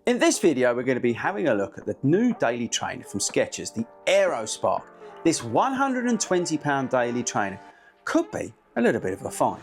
In this video, we're going to be having a look at the new daily trainer from Skechers, the Aero Spark. This £120 daily trainer could be a little bit of a find.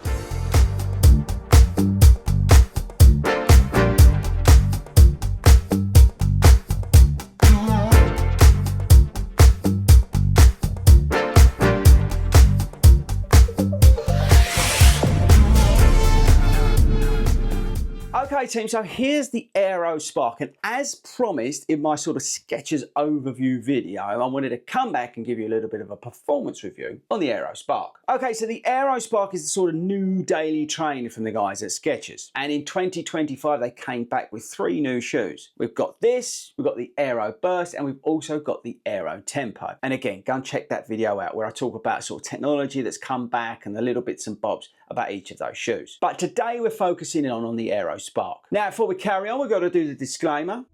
Okay team, so here's the Aero Spark, and as promised in my sort of Skechers overview video, I wanted to come back and give you a little bit of a performance review on the Aero Spark. Okay, so the Aero Spark is the sort of new daily trainer from the guys at Skechers, and in 2025 they came back with 3 new shoes. We've got this, we've got the Aero Burst, and we've also got the Aero Tempo. And again, go and check that video out where I talk about sort of technology that's come back and the little bits and bobs about each of those shoes. But today we're focusing on the Aero Spark. Now, before we carry on, we've got to do the disclaimer.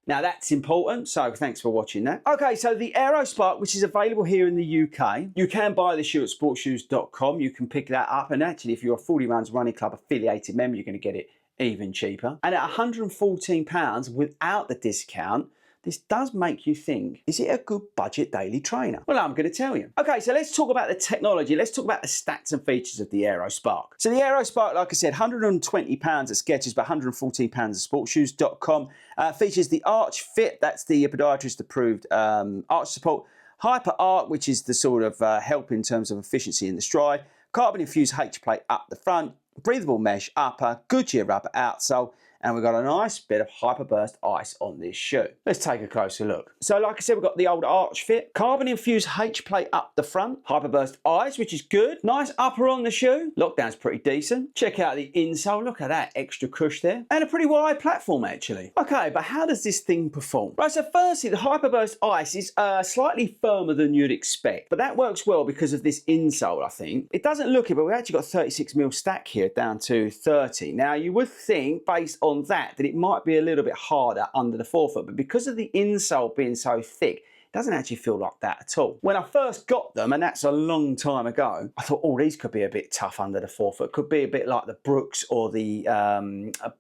Now that's important, so thanks for watching that. Okay, so the Aero Spark, which is available here in the UK, you can buy the shoe at sportshoes.com. You can pick that up, and actually if you're a 40 Runs Running Club affiliated member, you're going to get it even cheaper. And at £114 without the discount, this does make you think, is it a good budget daily trainer? Well, I'm going to tell you. Okay, so let's talk about the technology. Let's talk about the stats and features of the Aero Spark. So the Aero Spark, like I said, £120 at Skechers, but £114 at sportshoes.com. Features the Arch Fit, that's the podiatrist approved arch support. Hyper Arc, which is the sort of help in terms of efficiency in the stride. Carbon infused H-plate up the front. Breathable mesh upper. Goodyear rubber outsole. And we've got a nice bit of Hyperburst ice on this shoe. Let's take a closer look. So like I said, we've got the old Arch Fit, carbon infused H-plate up the front, Hyperburst ice, which is good. Nice upper on the shoe. Lockdown's pretty decent. Check out the insole. Look at that extra cush there. And a pretty wide platform actually. Okay, but how does this thing perform? Right, so firstly, the Hyperburst ice is slightly firmer than you'd expect, but that works well because of this insole, I think. It doesn't look it, but we've actually got 36mm stack here down to 30. Now you would think, based on that it might be a little bit harder under the forefoot, but because of the insole being so thick, it doesn't actually feel like that at all. When I first got them, and that's a long time ago, I thought, oh, these could be a bit tough under the forefoot. Could be a bit like the Brooks or the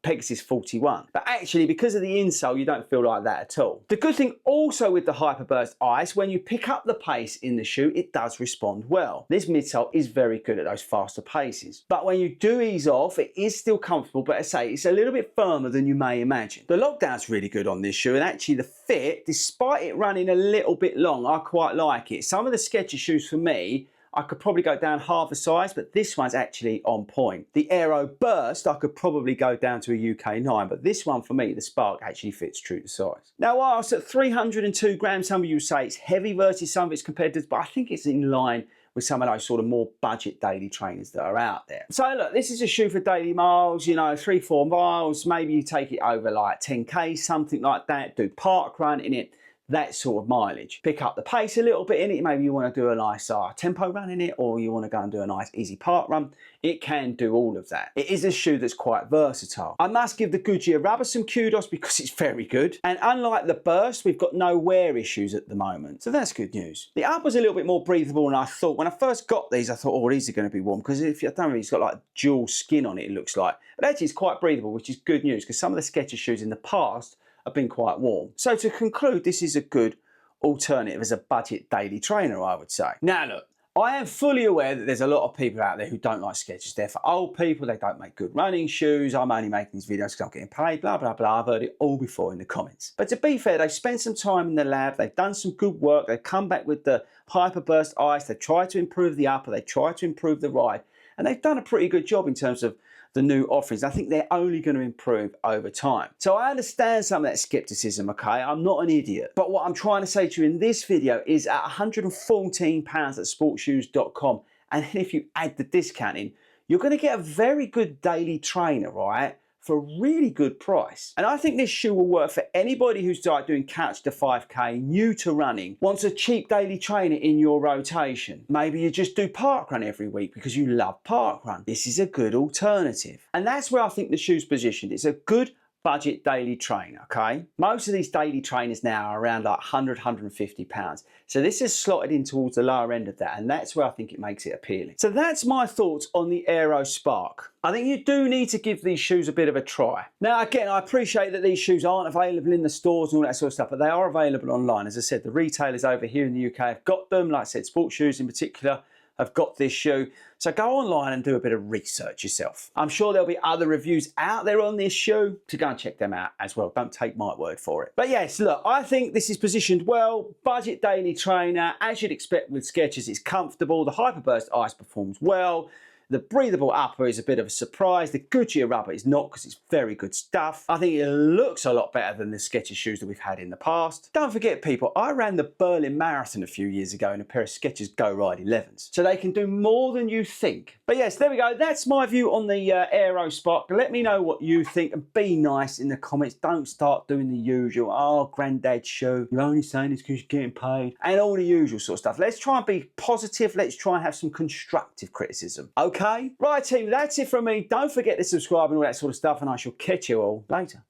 Pegasus 41. But actually, because of the insole, you don't feel like that at all. The good thing also with the Hyperburst ice, when you pick up the pace in the shoe, it does respond well. This midsole is very good at those faster paces. But when you do ease off, it is still comfortable, but as I say, it's a little bit firmer than you may imagine. The lockdown's really good on this shoe, and actually the fit, despite it running a little bit long, I quite like it. Some of the Skechers shoes for me, I could probably go down half a size, but this one's actually on point. The Aero Burst, I could probably go down to a UK 9, but this one for me, the Spark, actually fits true to size. Now, whilst at 302 grams, some of you say it's heavy versus some of its competitors, but I think it's in line with some of those sort of more budget daily trainers that are out there. So look, this is a shoe for daily miles, you know, 3-4 miles, maybe you take it over like 10K, something like that, do park run in it, that sort of mileage. Pick up the pace a little bit in it. Maybe you want to do a nice tempo run in it, or you want to go and do a nice easy park run. It can do all of that. It is a shoe that's quite versatile. I must give the Goodyear rubber some kudos because it's very good. And unlike the Burst, we've got no wear issues at the moment. So that's good news. The upper's a little bit more breathable than I thought. When I first got these, I thought, oh, these are going to be warm, because if you don't know, it's got like dual skin on it, it looks like. But actually it's quite breathable, which is good news, because some of the Skechers shoes in the past have been quite warm. So to conclude, this is a good alternative as a budget daily trainer, I would say. Now look, I am fully aware that there's a lot of people out there who don't like Skechers. They're for old people, they don't make good running shoes, I'm only making these videos because I'm getting paid, blah, blah, blah. I've heard it all before in the comments. But to be fair, they've spent some time in the lab, they've done some good work, they've come back with the Hyperburst ice, they've tried to improve the upper, they've tried to improve the ride, and they've done a pretty good job in terms of the new offerings. I think they're only going to improve over time. So I understand some of that skepticism, okay? I'm not an idiot. But what I'm trying to say to you in this video is at £114 at sportshoes.com, and if you add the discount in, you're going to get a very good daily trainer, right? For a really good price. And I think this shoe will work for anybody who's like doing couch to 5K, new to running, wants a cheap daily trainer in your rotation. Maybe you just do park run every week because you love park run. This is a good alternative. And that's where I think the shoe's positioned. It's a good budget daily trainer, okay? Most of these daily trainers now are around like 100, 150 pounds. So this is slotted in towards the lower end of that, and that's where I think it makes it appealing. So that's my thoughts on the Aero Spark. I think you do need to give these shoes a bit of a try. Now, again, I appreciate that these shoes aren't available in the stores and all that sort of stuff, but they are available online. As I said, the retailers over here in the UK have got them. Like I said, Sports Shoes in particular have got this shoe. So go online and do a bit of research yourself. I'm sure there'll be other reviews out there on this shoe, so go and check them out as well. Don't take my word for it. But yes, look, I think this is positioned well. Budget daily trainer, as you'd expect with Skechers, it's comfortable. The Hyperburst Ice performs well. The breathable upper is a bit of a surprise. The Goodyear rubber is not, because it's very good stuff. I think it looks a lot better than the Skechers shoes that we've had in the past. Don't forget, people, I ran the Berlin Marathon a few years ago in a pair of Skechers Go Ride 11s. So they can do more than you think. But yes, there we go. That's my view on the Aero Spark. Let me know what you think and be nice in the comments. Don't start doing the usual, oh, granddad's shoe, you're only saying this because you're getting paid, and all the usual sort of stuff. Let's try and be positive. Let's try and have some constructive criticism. Okay? Right, team, that's it from me. Don't forget to subscribe and all that sort of stuff, and I shall catch you all later.